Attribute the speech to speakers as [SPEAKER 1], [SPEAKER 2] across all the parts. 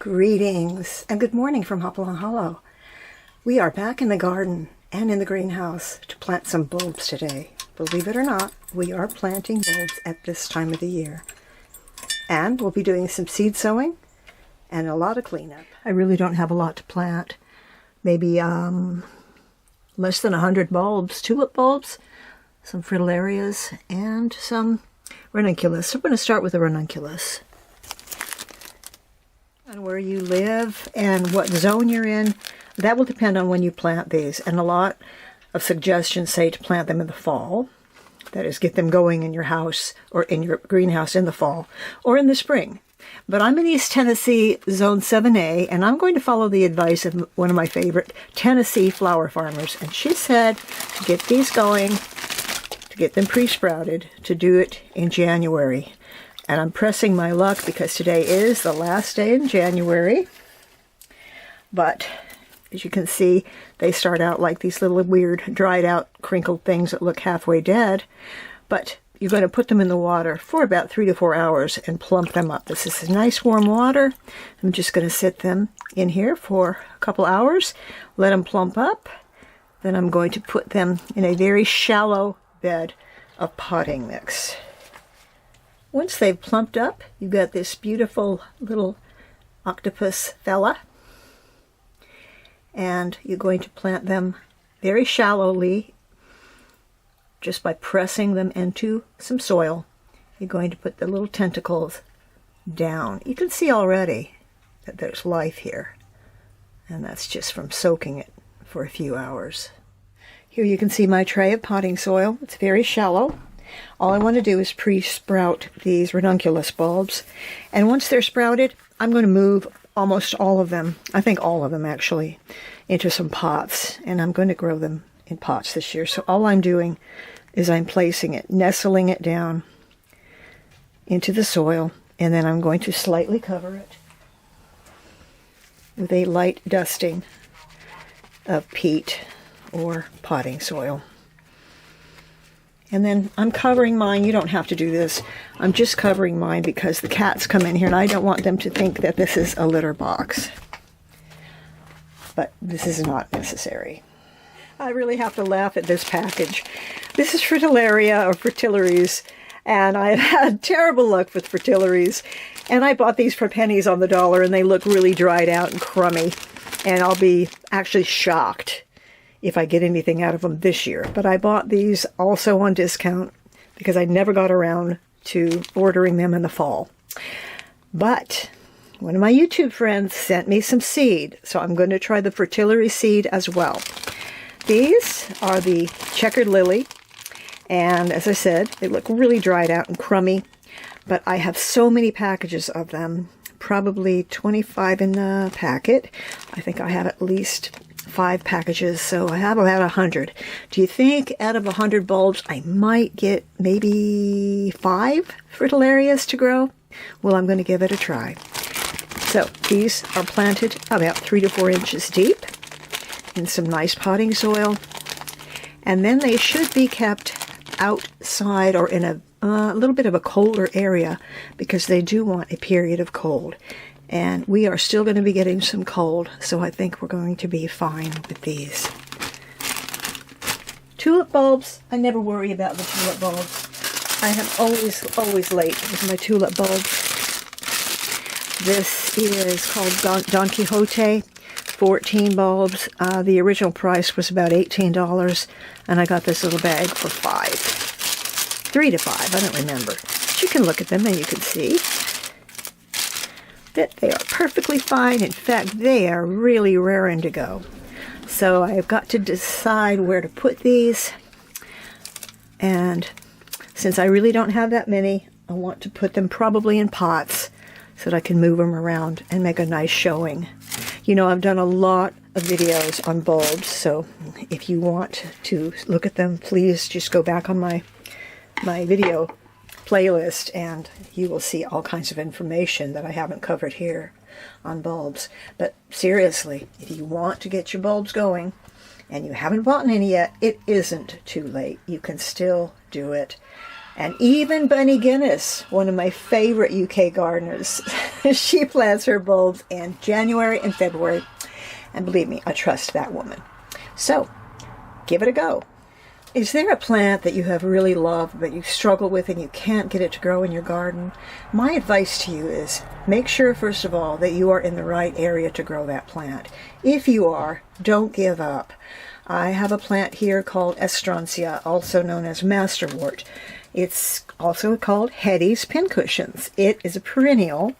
[SPEAKER 1] Greetings and good morning from Hopalong Hollow. We are back in the garden and in the greenhouse to plant some bulbs today. Believe it or not, we are planting bulbs at this time of the year. And we'll be doing some seed sowing and a lot of cleanup. I really don't have a lot to plant. Maybe less than 100 bulbs, tulip bulbs, some Fritillaries, and some ranunculus. So we're going to start with the ranunculus. And where you live and what zone you're in, that will depend on when you plant these. And a lot of suggestions say to plant them in the fall. That is, get them going in your house or in your greenhouse in the fall or in the spring. But I'm in East Tennessee, Zone 7A, and I'm going to follow the advice of one of my favorite Tennessee flower farmers. And she said to get these going, to get them pre-sprouted, to do it in January. And I'm pressing my luck because today is the last day in January. But as you can see, they start out like these little weird, dried out, crinkled things that look halfway dead. But you're going to put them in the water for about 3 to 4 hours and plump them up. This is nice warm water. I'm just going to sit them in here for a couple hours, let them plump up. Then I'm going to put them in a very shallow bed of potting mix. Once they've plumped up, you've got this beautiful little octopus fella. And you're going to plant them very shallowly, just by pressing them into some soil. You're going to put the little tentacles down. You can see already that there's life here. And that's just from soaking it for a few hours. Here you can see my tray of potting soil. It's very shallow. All I want to do is pre-sprout these ranunculus bulbs. And once they're sprouted, I'm going to move almost all of them, I think all of them actually, into some pots. And I'm going to grow them in pots this year. So all I'm doing is I'm placing it, nestling it down into the soil. And then I'm going to slightly cover it with a light dusting of peat or potting soil. And then I'm covering mine. You don't have to do this. I'm just covering mine because the cats come in here and I don't want them to think that this is a litter box. But this is not necessary. I really have to laugh at this package. This is Fritillaria or Fritillaries, and I've had terrible luck with Fritillaries. And I bought these for pennies on the dollar and they look really dried out and crummy. And I'll be actually shocked if I get anything out of them this year. But I bought these also on discount because I never got around to ordering them in the fall. But one of my YouTube friends sent me some seed, so I'm going to try the Fritillary seed as well. These are the checkered lily, and as I said, they look really dried out and crummy, but I have so many packages of them, probably 25 in a packet. I think I have at least 5 packages, so I have about 100. Do you think out of 100 bulbs I might get maybe 5 Fritillarias to grow? Well, I'm going to give it a try. So these are planted about 3 to 4 inches deep in some nice potting soil, and then they should be kept outside or in a little bit of a colder area because they do want a period of cold. And we are still going to be getting some cold, so I think we're going to be fine with these. Tulip bulbs, I never worry about the tulip bulbs. I am always late with my tulip bulbs. This is called Don Quixote, 14 bulbs. The original price was about $18, and I got this little bag for 5. 3 to 5, I don't remember. But you can look at them and you can see that they are perfectly fine. In fact, they are really raring to go. So I've got to decide where to put these. And since I really don't have that many, I want to put them probably in pots so that I can move them around and make a nice showing. You know, I've done a lot of videos on bulbs, so if you want to look at them, please just go back on my video playlist and you will see all kinds of information that I haven't covered here on bulbs. But seriously, if you want to get your bulbs going and you haven't bought any yet, it isn't too late. You can still do it. And even Bunny Guinness, one of my favorite UK gardeners, she plants her bulbs in January and February. And believe me, I trust that woman. So, give it a go. Is there a plant that you have really loved but you struggle with and you can't get it to grow in your garden? My advice to you is make sure, first of all, that you are in the right area to grow that plant. If you are, don't give up. I have a plant here called Estrantia, also known as masterwort. It's also called Hetty's pincushions. It is a perennial,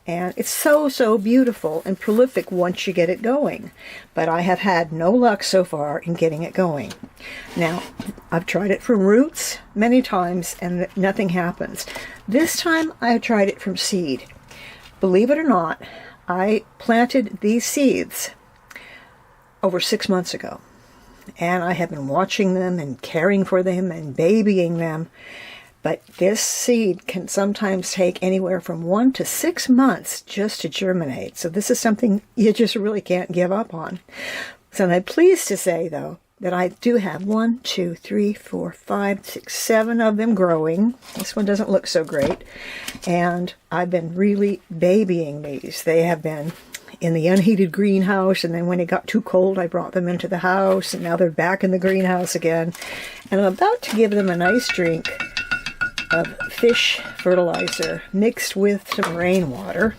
[SPEAKER 1] and it's so beautiful and prolific once you get it going. But I have had no luck so far in getting it going. Now, I've tried it from roots many times and nothing happens. This time I tried it from seed. Believe it or not, I planted these seeds over 6 months ago. And I have been watching them and caring for them and babying them. But this seed can sometimes take anywhere from 1 to 6 months just to germinate. So this is something you just really can't give up on. So I'm pleased to say, though, that I do have 1, 2, 3, 4, 5, 6, 7 of them growing. This one doesn't look so great. And I've been really babying these. They have been in the unheated greenhouse, and then when it got too cold, I brought them into the house, and now they're back in the greenhouse again. And I'm about to give them a nice drink of fish fertilizer mixed with some rainwater,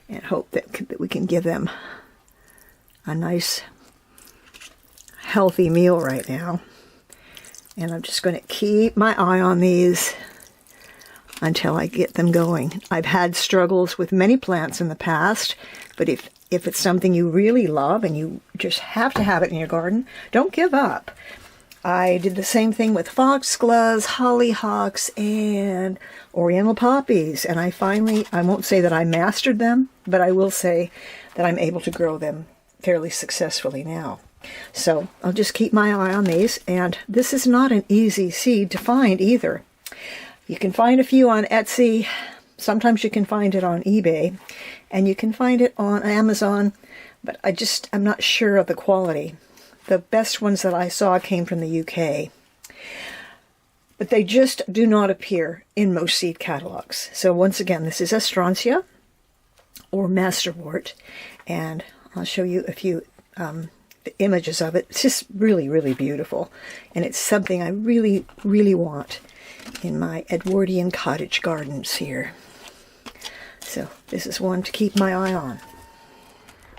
[SPEAKER 1] and hope that we can give them a nice healthy meal right now. And I'm just going to keep my eye on these until I get them going. I've had struggles with many plants in the past, but if it's something you really love and you just have to have it in your garden, don't give up. I did the same thing with foxgloves, hollyhocks, and oriental poppies, and I won't say that I mastered them, but I will say that I'm able to grow them fairly successfully now. So I'll just keep my eye on these, and this is not an easy seed to find either. You can find a few on Etsy, sometimes you can find it on eBay, and you can find it on Amazon, but I'm not sure of the quality. The best ones that I saw came from the UK, but they just do not appear in most seed catalogs. So once again, this is Estrantia, or masterwort, and I'll show you a few images of it. It's just really beautiful, and it's something I really want in my Edwardian cottage gardens here. So this is one to keep my eye on.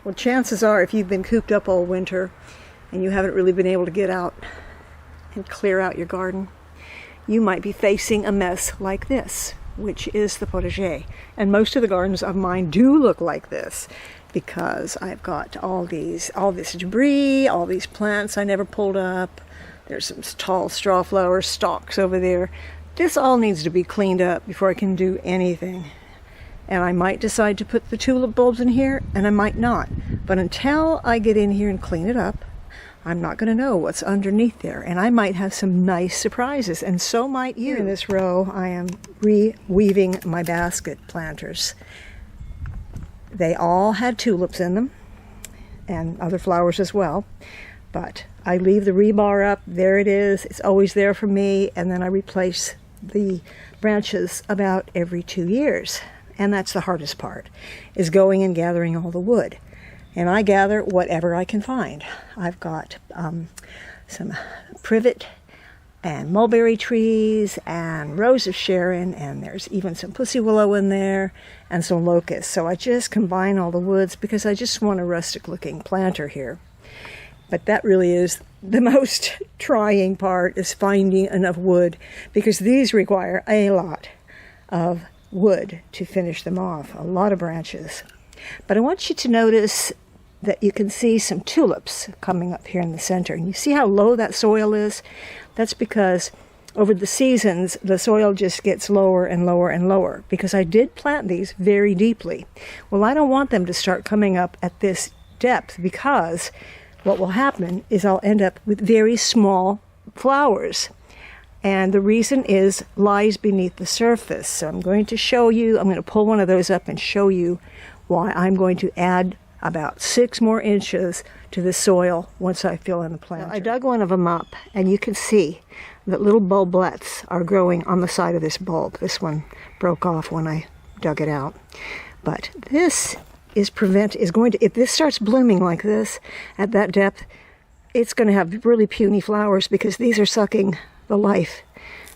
[SPEAKER 1] Well, chances are, if you've been cooped up all winter and you haven't really been able to get out and clear out your garden, you might be facing a mess like this, which is the potager. And most of the gardens of mine do look like this, because I've got all this debris, all these plants I never pulled up. There's some tall straw flower stalks over there. This all needs to be cleaned up before I can do anything. And I might decide to put the tulip bulbs in here, and I might not. But until I get in here and clean it up, I'm not going to know what's underneath there. And I might have some nice surprises, and so might you. In this row, I am reweaving my basket planters. They all had tulips in them, and other flowers as well. But I leave the rebar up. There it is. It's always there for me. And then I replace the branches about every 2 years. And that's the hardest part, is going and gathering all the wood. And I gather whatever I can find. I've got some privet and mulberry trees and rose of Sharon, and there's even some pussy willow in there and some locusts. So I just combine all the woods because I just want a rustic looking planter here. But that really is the most trying part, is finding enough wood, because these require a lot of wood to finish them off, a lot of branches. But I want you to notice that you can see some tulips coming up here in the center. And you see how low that soil is? That's because over the seasons, the soil just gets lower and lower and lower, because I did plant these very deeply. Well, I don't want them to start coming up at this depth, because what will happen is I'll end up with very small flowers. And the reason lies beneath the surface. So I'm going to show you, I'm going to pull one of those up and show you why I'm going to add about 6 more inches to the soil once I fill in the planter. I dug one of them up, and you can see that little bulblets are growing on the side of this bulb. This one broke off when I dug it out. But this is going to, if this starts blooming like this at that depth, it's going to have really puny flowers because these are sucking the life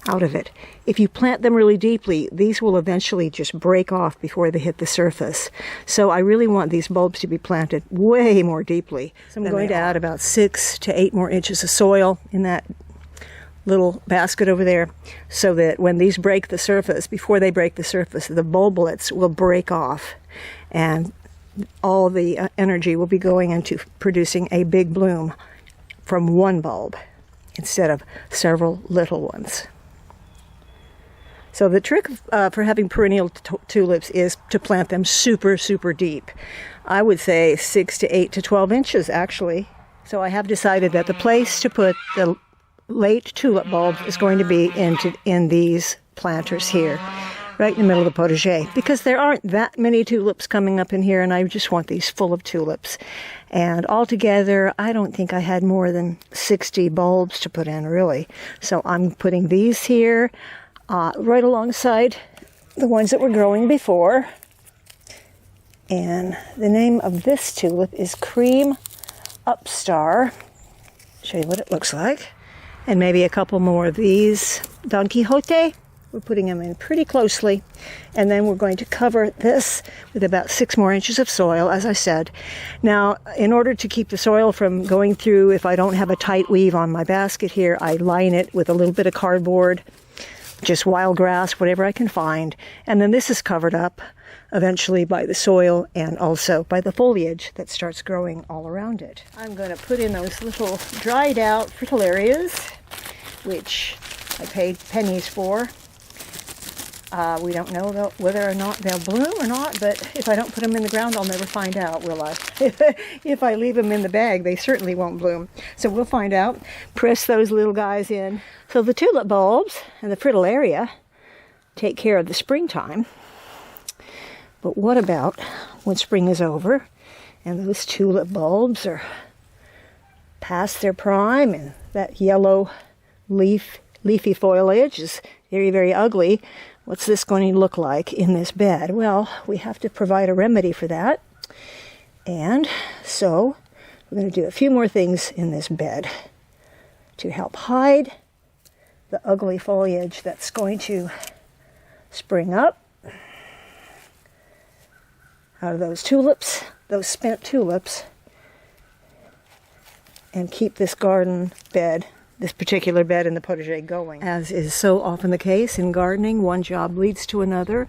[SPEAKER 1] out of it. If you plant them really deeply, these will eventually just break off before they hit the surface. So I really want these bulbs to be planted way more deeply. So I'm going to add about 6 to 8 more inches of soil in that little basket over there, so that when these break the surface, before they break the surface, the bulblets will break off and all the energy will be going into producing a big bloom from one bulb instead of several little ones. So the trick for having perennial tulips is to plant them super, super deep. I would say 6 to 8 to 12 inches actually. So I have decided that the place to put the late tulip bulbs is going to be in these planters here, right in the middle of the potager, because there aren't that many tulips coming up in here, and I just want these full of tulips. And altogether, I don't think I had more than 60 bulbs to put in, really. So I'm putting these here right alongside the ones that were growing before. And the name of this tulip is Cream Upstar. Show you what it looks like. And maybe a couple more of these Don Quixote. We're putting them in pretty closely. And then we're going to cover this with about 6 more inches of soil, as I said. Now, in order to keep the soil from going through, if I don't have a tight weave on my basket here, I line it with a little bit of cardboard, just wild grass, whatever I can find. And then this is covered up eventually by the soil and also by the foliage that starts growing all around it. I'm going to put in those little dried out Fritillaries, which I paid pennies for. We don't know whether or not they'll bloom or not, but if I don't put them in the ground, I'll never find out, will I? If I leave them in the bag, they certainly won't bloom. So we'll find out. Press those little guys in. So the tulip bulbs and the Fritillaria take care of the springtime. But what about when spring is over and those tulip bulbs are past their prime and that yellow leafy foliage is very, very ugly? What's this going to look like in this bed? Well, we have to provide a remedy for that. And so we're going to do a few more things in this bed to help hide the ugly foliage that's going to spring up out of those tulips, those spent tulips, and keep this garden bed, this particular bed in the potager, going. As is so often the case in gardening, one job leads to another.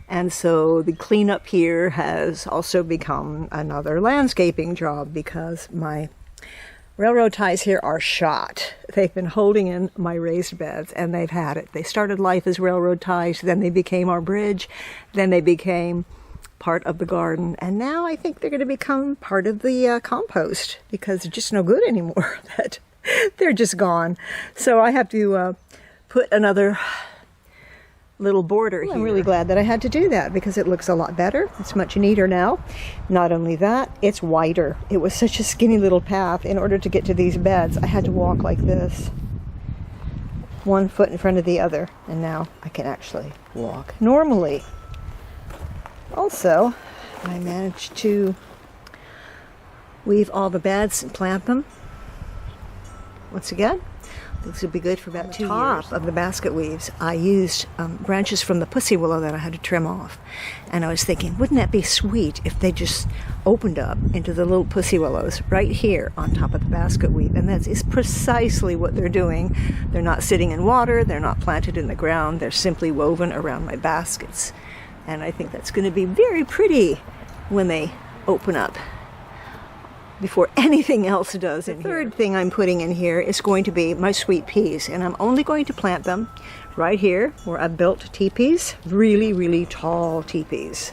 [SPEAKER 1] And so the cleanup here has also become another landscaping job because my railroad ties here are shot. They've been holding in my raised beds, and they've had it. They started life as railroad ties, then they became our bridge, then they became part of the garden, and now I think they're going to become part of the compost because they're just no good anymore. That they're just gone. So I have to put another little border here. I'm really glad that I had to do that because it looks a lot better. It's much neater now. Not only that, it's wider. It was such a skinny little path. In order to get to these beds, I had to walk like this, 1 foot in front of the other, and now I can actually walk normally. Also, I managed to weave all the beds and plant them. Once again, this would be good for about 2 years. On the top of the basket weaves, I used branches from the pussy willow that I had to trim off. And I was thinking, wouldn't that be sweet if they just opened up into the little pussy willows right here on top of the basket weave? And that is precisely what they're doing. They're not sitting in water, they're not planted in the ground, they're simply woven around my baskets. And I think that's going to be very pretty when they open up before anything else does in here. The third thing I'm putting in here is going to be my sweet peas. And I'm only going to plant them right here where I've built teepees. Really, really tall teepees.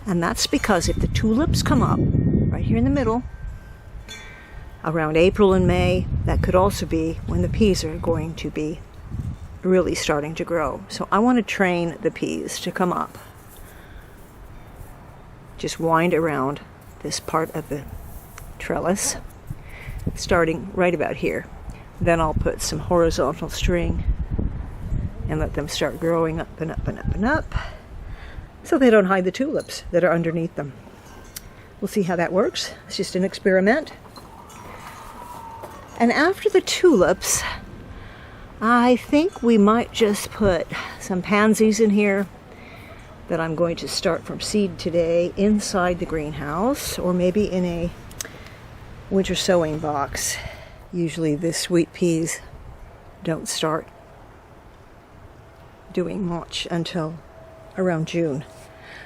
[SPEAKER 1] And that's because if the tulips come up right here in the middle, around April and May, that could also be when the peas are going to be really starting to grow. So I want to train the peas to come up. Just wind around this part of the trellis, starting right about here. Then I'll put some horizontal string and let them start growing up and up and up and up, so they don't hide the tulips that are underneath them. We'll see how that works. It's just an experiment. And after the tulips, I think we might just put some pansies in here that I'm going to start from seed today inside the greenhouse, or maybe in a winter sowing box. Usually the sweet peas don't start doing much until around June.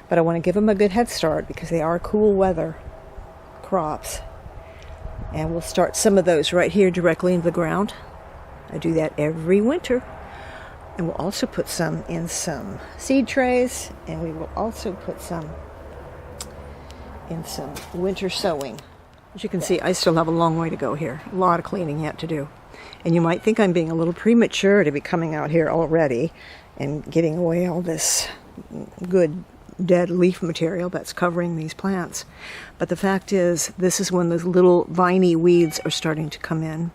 [SPEAKER 1] But I want to give them a good head start because they are cool weather crops. And we'll start some of those right here directly into the ground. I do that every winter. And we'll also put some in some seed trays, and we will also put some in some winter sowing. As you can see, I still have a long way to go here. A lot of cleaning yet to do. And you might think I'm being a little premature to be coming out here already and getting away all this good dead leaf material that's covering these plants. But the fact is, this is when those little viney weeds are starting to come in.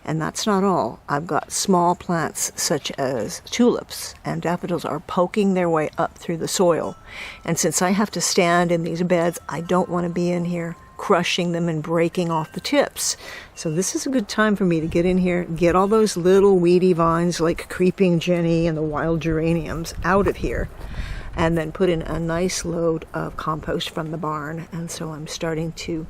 [SPEAKER 1] And that's not all. I've got small plants such as tulips and daffodils are poking their way up through the soil. And since I have to stand in these beds, I don't want to be in here crushing them and breaking off the tips. So this is a good time for me to get in here, get all those little weedy vines like creeping Jenny and the wild geraniums out of here, and then put in a nice load of compost from the barn. And so I'm starting to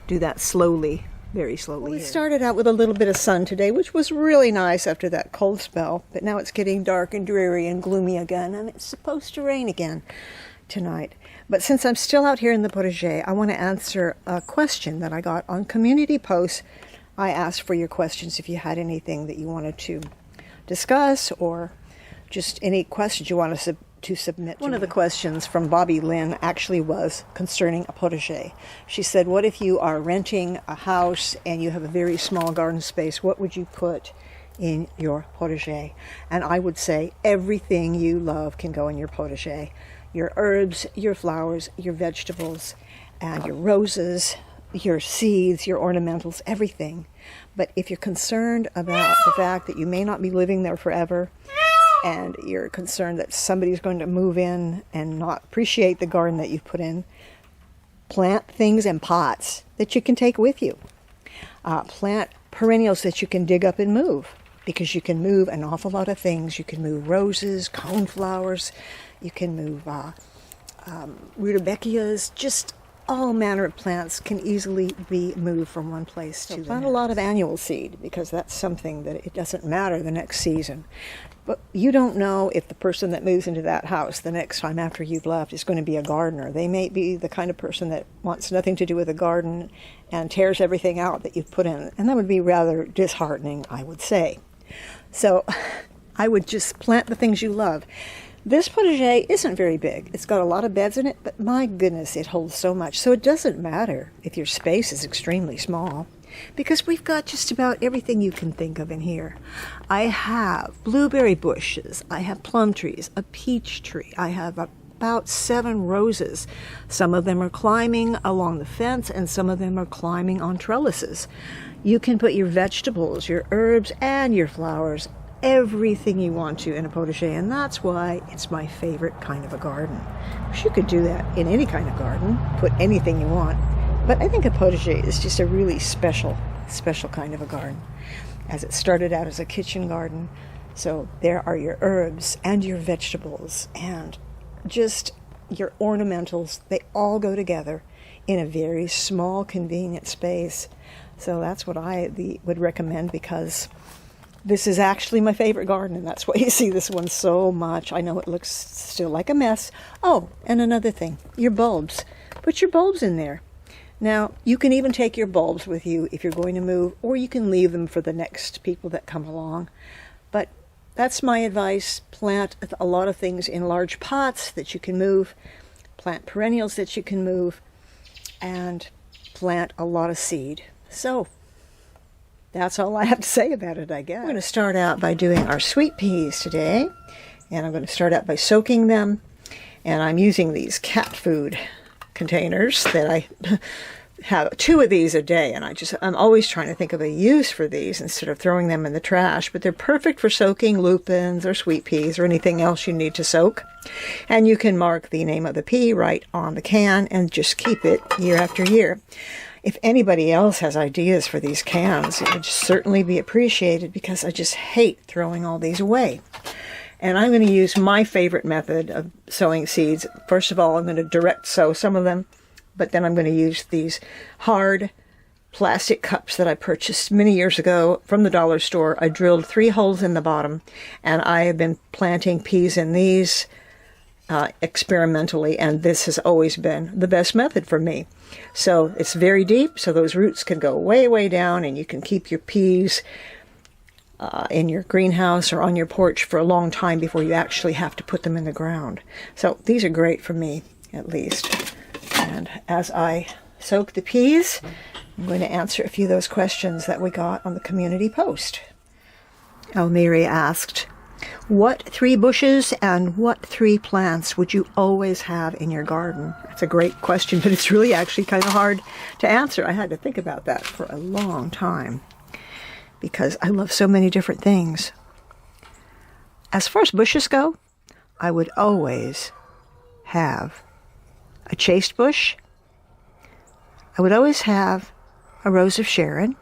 [SPEAKER 1] do that slowly, very slowly. Well, we started out with a little bit of sun today, which was really nice after that cold spell, but now it's getting dark and dreary and gloomy again, and it's supposed to rain again tonight. But since I'm still out here in the potager, I want to answer a question that I got on community posts. I asked for your questions if you had anything that you wanted to discuss, or just any questions you want us to submit. One of the questions from Bobby Lynn actually was concerning a potager. She said, what if you are renting a house and you have a very small garden space? What would you put in your potager? And I would say everything you love can go in your potager. Your herbs, your flowers, your vegetables, and your roses, your seeds, your ornamentals, everything. But if you're concerned about the fact that you may not be living there forever, and you're concerned that somebody's going to move in and not appreciate the garden that you've put in, plant things in pots that you can take with you. Plant perennials that you can dig up and move, because you can move an awful lot of things. You can move roses, coneflowers, you can move rudbeckias, just all manner of plants can easily be moved from one place to the next. Plant a lot of annual seed, because that's something that it doesn't matter the next season. But you don't know if the person that moves into that house the next time after you've left is going to be a gardener. They may be the kind of person that wants nothing to do with a garden and tears everything out that you've put in. And that would be rather disheartening, I would say. So I would just plant the things you love. This potager isn't very big. It's got a lot of beds in it, but my goodness, it holds so much. So it doesn't matter if your space is extremely small, because we've got just about everything you can think of in here. I have blueberry bushes, I have plum trees, a peach tree, I have about 7 roses. Some of them are climbing along the fence, and some of them are climbing on trellises. You can put your vegetables, your herbs, and your flowers, everything you want to in a potager, and that's why it's my favorite kind of a garden. You could do that in any kind of garden, put anything you want, but I think a potager is just a really special kind of a garden, as it started out as a kitchen garden. So there are your herbs and your vegetables and just your ornamentals. They all go together in a very small, convenient space. So that's what I would recommend, because this is actually my favorite garden, and that's why you see this one so much. I know it looks still like a mess. Oh, and another thing, your bulbs. Put your bulbs in there. Now, you can even take your bulbs with you if you're going to move, or you can leave them for the next people that come along. But that's my advice. Plant a lot of things in large pots that you can move. Plant perennials that you can move. And plant a lot of seed. So that's all I have to say about it, I guess. We're going to start out by doing our sweet peas today. And I'm going to start out by soaking them. And I'm using these cat food containers that I have 2 of these a day, and I'm always trying to think of a use for these instead of throwing them in the trash. But they're perfect for soaking lupins or sweet peas or anything else you need to soak. And you can mark the name of the pea right on the can and just keep it year after year. If anybody else has ideas for these cans, it would certainly be appreciated, because I just hate throwing all these away. And I'm going to use my favorite method of sowing seeds. First of all, I'm going to direct sow some of them, but then I'm going to use these hard plastic cups that I purchased many years ago from the dollar store. I drilled 3 holes in the bottom, and I have been planting peas in these experimentally, and this has always been the best method for me. So it's very deep, so those roots can go way, way down, and you can keep your peas in your greenhouse or on your porch for a long time before you actually have to put them in the ground. So these are great for me, at least. And as I soak the peas, I'm going to answer a few of those questions that we got on the community post. Elmiri asked, what 3 bushes and what 3 plants would you always have in your garden? That's a great question, but it's really actually kind of hard to answer. I had to think about that for a long time because I love so many different things. As far as bushes go, I would always have a chaste bush. I would always have a rose of Sharon,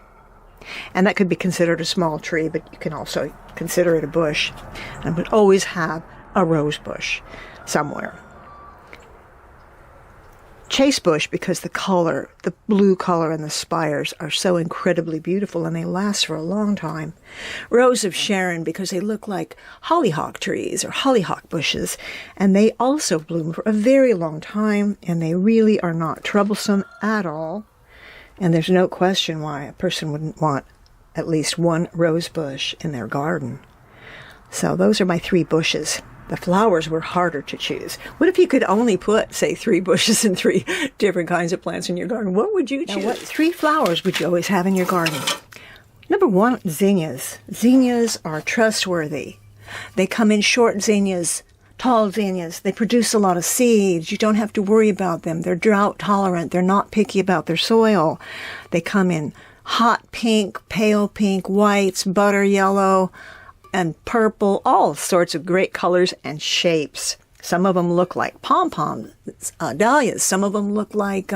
[SPEAKER 1] and that could be considered a small tree, but you can also consider it a bush. And I would always have a rose bush somewhere. Chaste bush, because the color, the blue color and the spires are so incredibly beautiful and they last for a long time. Rose of Sharon, because they look like hollyhock trees or hollyhock bushes, and they also bloom for a very long time, and they really are not troublesome at all. And there's no question why a person wouldn't want at least 1 rose bush in their garden. So those are my 3 bushes. The flowers were harder to choose. What if you could only put, say, 3 bushes and 3 different kinds of plants in your garden? What would you choose? Now, what 3 flowers would you always have in your garden? Number 1, zinnias. Zinnias are trustworthy. They come in short zinnias, tall zinnias. They produce a lot of seeds. You don't have to worry about them. They're drought tolerant. They're not picky about their soil. They come in hot pink, pale pink, whites, butter yellow, and purple, all sorts of great colors and shapes. Some of them look like pom-poms, dahlias. Some of them look like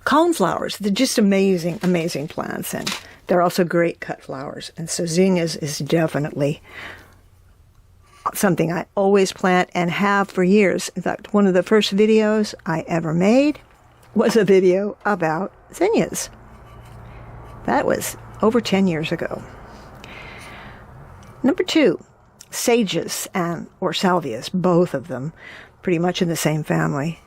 [SPEAKER 1] coneflowers. They're just amazing, amazing plants, and they're also great cut flowers. And so zinnias is definitely something I always plant and have for years. In fact, one of the first videos I ever made was a video about zinnias. That was over 10 years ago. Number 2, sages or salvias, both of them pretty much in the same family,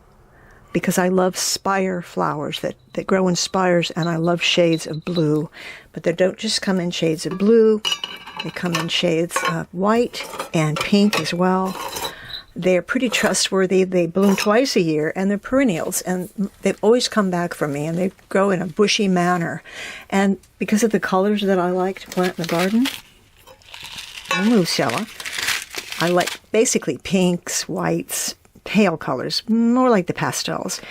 [SPEAKER 1] because I love spire flowers that grow in spires, and I love shades of blue. But they don't just come in shades of blue. They come in shades of white and pink as well. They're pretty trustworthy. They bloom twice a year, and they're perennials, and they've always come back for me, and they grow in a bushy manner. And because of the colors that I like to plant in the garden, Musella, I like basically pinks, whites, pale colors, more like the pastels.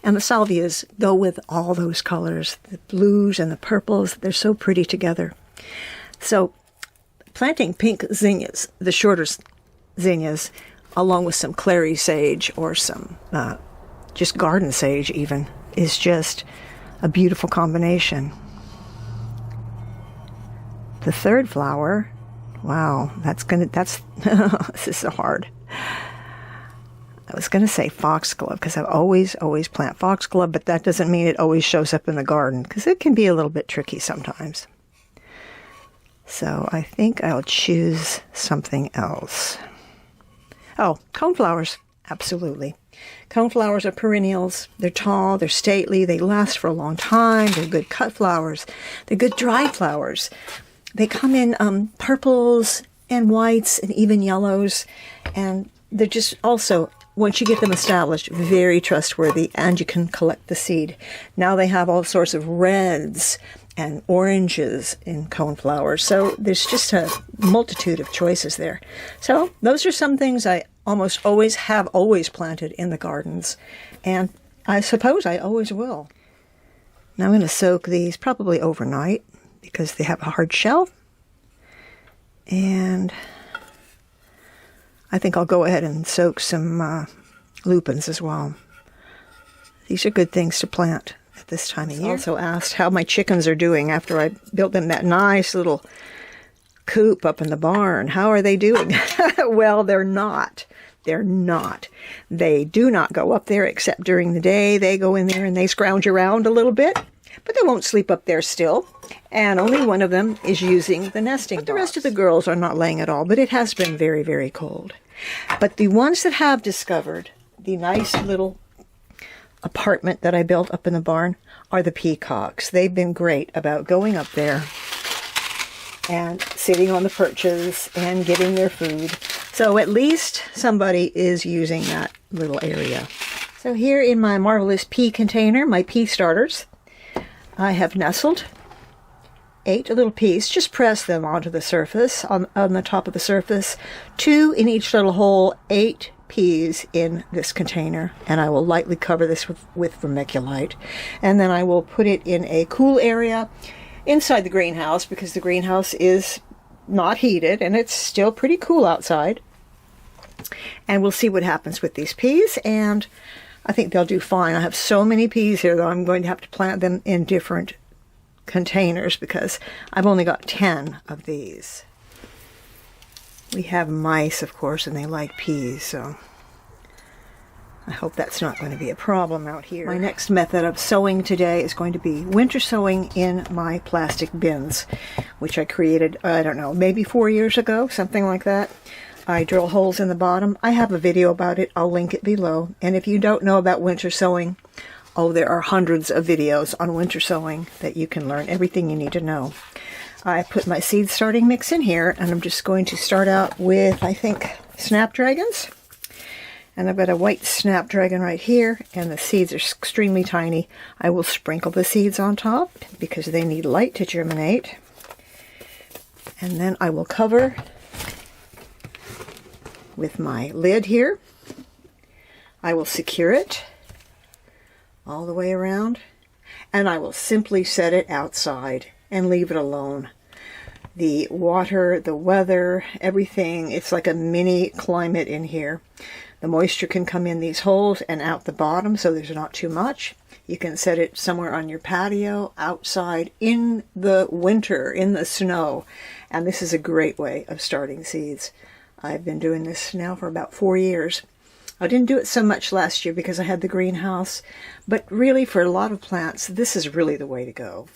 [SPEAKER 1] And the salvias go with all those colors, the blues and the purples. They're so pretty together. So planting pink zinnias, the shorter zinnias, along with some clary sage or some just garden sage even, is just a beautiful combination. The 3rd flower, wow, that's this is so hard. I was going to say foxglove, because I always plant foxglove, but that doesn't mean it always shows up in the garden, because it can be a little bit tricky sometimes. So I think I'll choose something else. Oh, coneflowers, absolutely. Coneflowers are perennials. They're tall, they're stately, they last for a long time, they're good cut flowers, they're good dried flowers. They come in purples and whites and even yellows, and they're just also, once you get them established, very trustworthy, and you can collect the seed. Now they have all sorts of reds and oranges in coneflowers, so there's just a multitude of choices there. So those are some things I almost always have planted in the gardens, and I suppose I always will. Now I'm going to soak these probably overnight because they have a hard shell. And I think I'll go ahead and soak some lupins as well. These are good things to plant at this time of year. I also asked how my chickens are doing after I built them that nice little coop up in the barn. How are they doing? Well, they're not. They're not. They do not go up there except during the day. They go in there and they scrounge around a little bit, but they won't sleep up there still. And only one of them is using the nesting box. The rest of the girls are not laying at all, but it has been very, very cold. But the ones that have discovered the nice little apartment that I built up in the barn are the peacocks. They've been great about going up there and sitting on the perches and getting their food. So at least somebody is using that little area. So here in my marvelous pea container, my pea starters, I have nestled 8 little peas. Just press them onto the surface, on the top of the surface. 2 in each little hole, 8 peas in this container. And I will lightly cover this with vermiculite. And then I will put it in a cool area inside the greenhouse, because the greenhouse is not heated and it's still pretty cool outside. And we'll see what happens with these peas, and I think they'll do fine. I have so many peas here, though, I'm going to have to plant them in different containers because I've only got 10 of these. We have mice, of course, and they like peas, so I hope that's not going to be a problem out here. My next method of sowing today is going to be winter sowing in my plastic bins, which I created, I don't know, maybe 4 years ago, something like that. I drill holes in the bottom. I have a video about it. I'll link it below. And if you don't know about winter sowing, oh, there are hundreds of videos on winter sowing that you can learn everything you need to know. I put my seed starting mix in here, and I'm just going to start out with, I think, snapdragons. And I've got a white snapdragon right here, and the seeds are extremely tiny. I will sprinkle the seeds on top because they need light to germinate. And then I will cover with my lid here. I will secure it all the way around, and I will simply set it outside and leave it alone. The water, the weather, everything, it's like a mini climate in here. The moisture can come in these holes and out the bottom, so there's not too much. You can set it somewhere on your patio, outside, in the winter, in the snow, and this is a great way of starting seeds. I've been doing this now for about 4 years. I didn't do it so much last year because I had the greenhouse, but really for a lot of plants, this is really the way to go.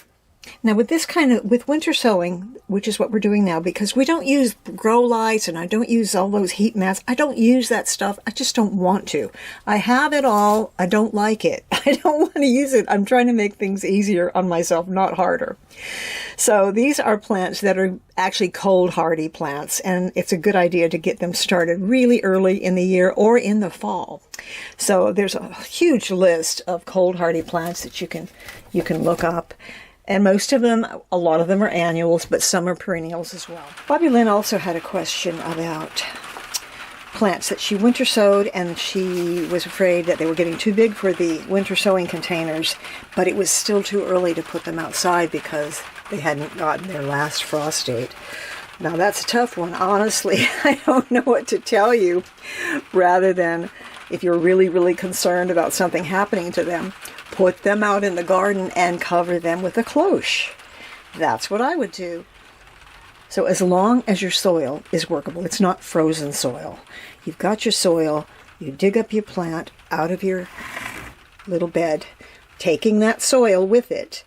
[SPEAKER 1] Now with winter sowing, which is what we're doing now, because we don't use grow lights and I don't use all those heat mats. I don't use that stuff. I just don't want to. I have it all. I don't like it. I don't want to use it. I'm trying to make things easier on myself, not harder. So these are plants that are actually cold hardy plants, and it's a good idea to get them started really early in the year or in the fall. So there's a huge list of cold hardy plants that you can look up. And most of them, a lot of them are annuals, but some are perennials as well. Bobby Lynn also had a question about plants that she winter sowed, and she was afraid that they were getting too big for the winter sowing containers, but it was still too early to put them outside because they hadn't gotten their last frost date. Now that's a tough one, honestly. I don't know what to tell you, rather than if you're really, really concerned about something happening to them, put them out in the garden and cover them with a cloche. That's what I would do. So as long as your soil is workable, it's not frozen soil. You've got your soil, you dig up your plant out of your little bed, taking that soil with it,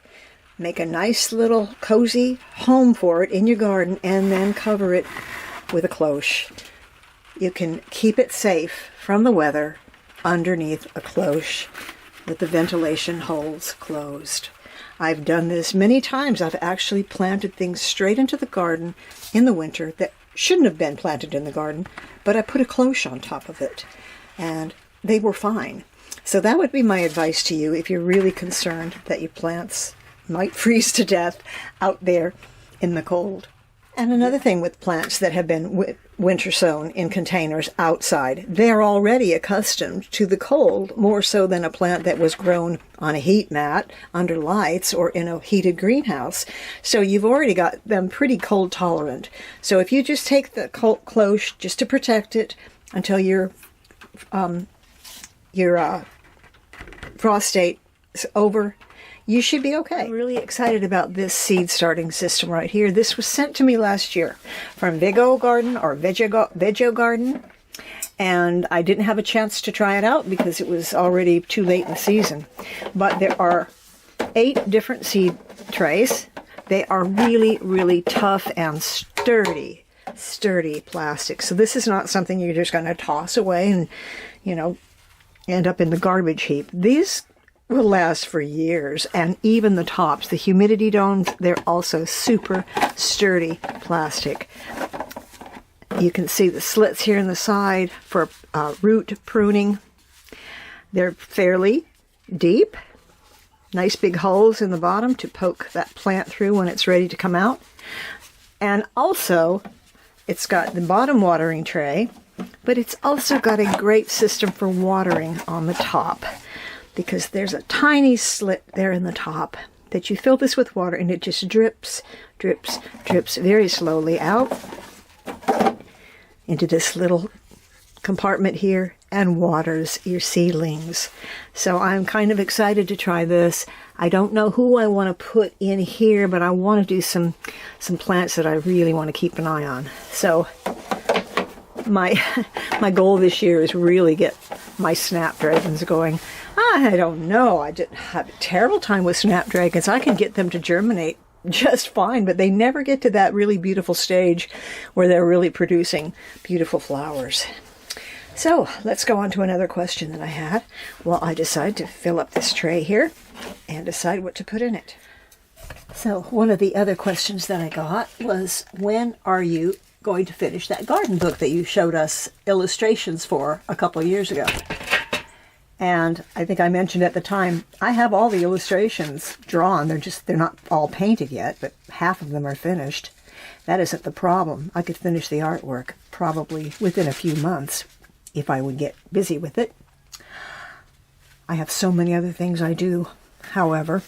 [SPEAKER 1] make a nice little cozy home for it in your garden, and then cover it with a cloche. You can keep it safe from the weather underneath a cloche with the ventilation holes closed. I've done this many times. I've actually planted things straight into the garden in the winter that shouldn't have been planted in the garden, but I put a cloche on top of it, and they were fine. So that would be my advice to you if you're really concerned that your plants might freeze to death out there in the cold. And another thing with plants that have been winter sown in containers outside, they're already accustomed to the cold, more so than a plant that was grown on a heat mat, under lights, or in a heated greenhouse. So you've already got them pretty cold tolerant. So if you just take the cloche just to protect it until your frost date is over, you should be okay. I'm really excited about this seed starting system right here. This was sent to me last year from Vego Garden or Vego Garden. And I didn't have a chance to try it out because it was already too late in the season. But there are 8 different seed trays. They are really, really tough and sturdy plastic. So this is not something you're just going to toss away and, end up in the garbage heap. These will last for years, and even the tops, the humidity domes, they're also super sturdy plastic. You can see the slits here in the side for root pruning. They're fairly deep. Nice big holes in the bottom to poke that plant through when it's ready to come out. And also, it's got the bottom watering tray, but it's also got a great system for watering on the top, because there's a tiny slit there in the top that you fill this with water, and it just drips, drips, drips very slowly out into this little compartment here and waters your seedlings. So I'm kind of excited to try this. I don't know who I want to put in here, but I want to do some plants that I really want to keep an eye on. So my goal this year is really get my snapdragons going. I don't know. I didn't have a terrible time with snapdragons. I can get them to germinate just fine, but they never get to that really beautiful stage where they're really producing beautiful flowers. So let's go on to another question that I had. Well, I decided to fill up this tray here and decide what to put in it. So one of the other questions that I got was, when are you going to finish that garden book that you showed us illustrations for a couple of years ago? And I think I mentioned at the time, I have all the illustrations drawn. They're not all painted yet, but half of them are finished. That isn't the problem. I could finish the artwork probably within a few months if I would get busy with it. I have so many other things I do, however,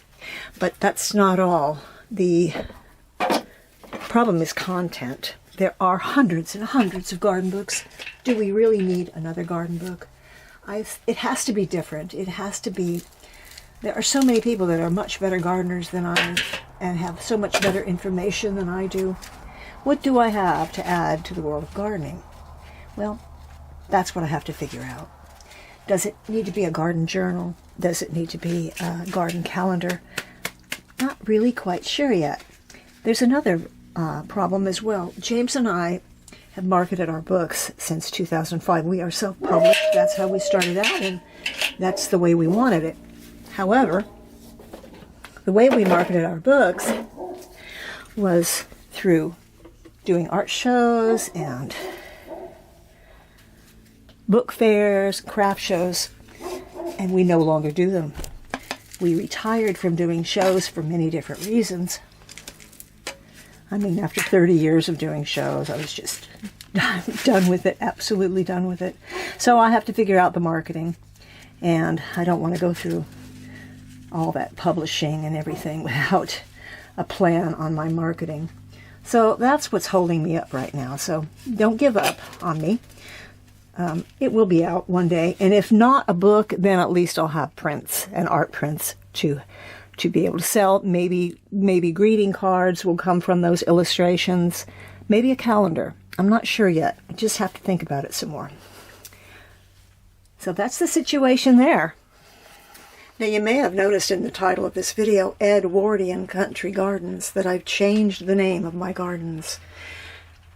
[SPEAKER 1] but that's not all. The problem is content. There are hundreds and hundreds of garden books. Do we really need another garden book? It has to be different. It has to be... There are so many people that are much better gardeners than I and have so much better information than I do. What do I have to add to the world of gardening? Well, that's what I have to figure out. Does it need to be a garden journal? Does it need to be a garden calendar? Not really quite sure yet. There's another problem as well. James and I have marketed our books since 2005. We are self-published. That's how we started out, and that's the way we wanted it. However, the way we marketed our books was through doing art shows and book fairs, craft shows, and we no longer do them. We retired from doing shows for many different reasons. I mean, after 30 years of doing shows, I was just done with it, absolutely done with it. So I have to figure out the marketing, and I don't want to go through all that publishing and everything without a plan on my marketing. So that's what's holding me up right now. So don't give up on me. It will be out one day, and if not a book, then at least I'll have prints and art prints to be able to sell. Maybe greeting cards will come from those illustrations. Maybe a calendar. I'm not sure yet. I just have to think about it some more. So that's the situation there. Now, you may have noticed in the title of this video, Edwardian Country Gardens, that I've changed the name of my gardens.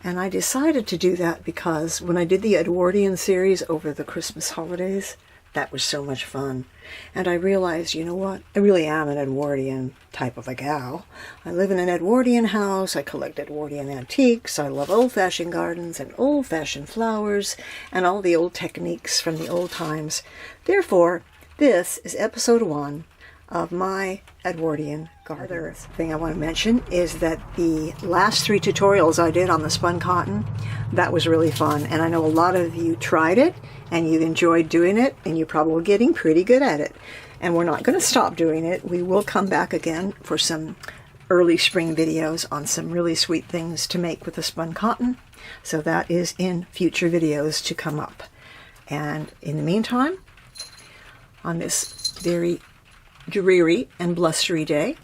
[SPEAKER 1] And I decided to do that because when I did the Edwardian series over the Christmas holidays, that was so much fun. And I realized, you know what? I really am an Edwardian type of a gal. I live in an Edwardian house. I collect Edwardian antiques. I love old-fashioned gardens and old-fashioned flowers and all the old techniques from the old times. Therefore, this is episode 1 of my Edwardian Gardens. Other thing I want to mention is that the last 3 tutorials I did on the spun cotton, that was really fun, and I know a lot of you tried it and you enjoyed doing it, and you're probably getting pretty good at it. And we're not going to stop doing it. We will come back again for some early spring videos on some really sweet things to make with the spun cotton. So that is in future videos to come up. And in the meantime, on this very dreary and blustery day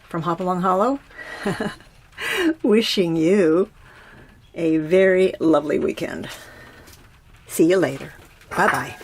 [SPEAKER 1] from Hopalong Hollow, wishing you a very lovely weekend. See you later. Bye-bye.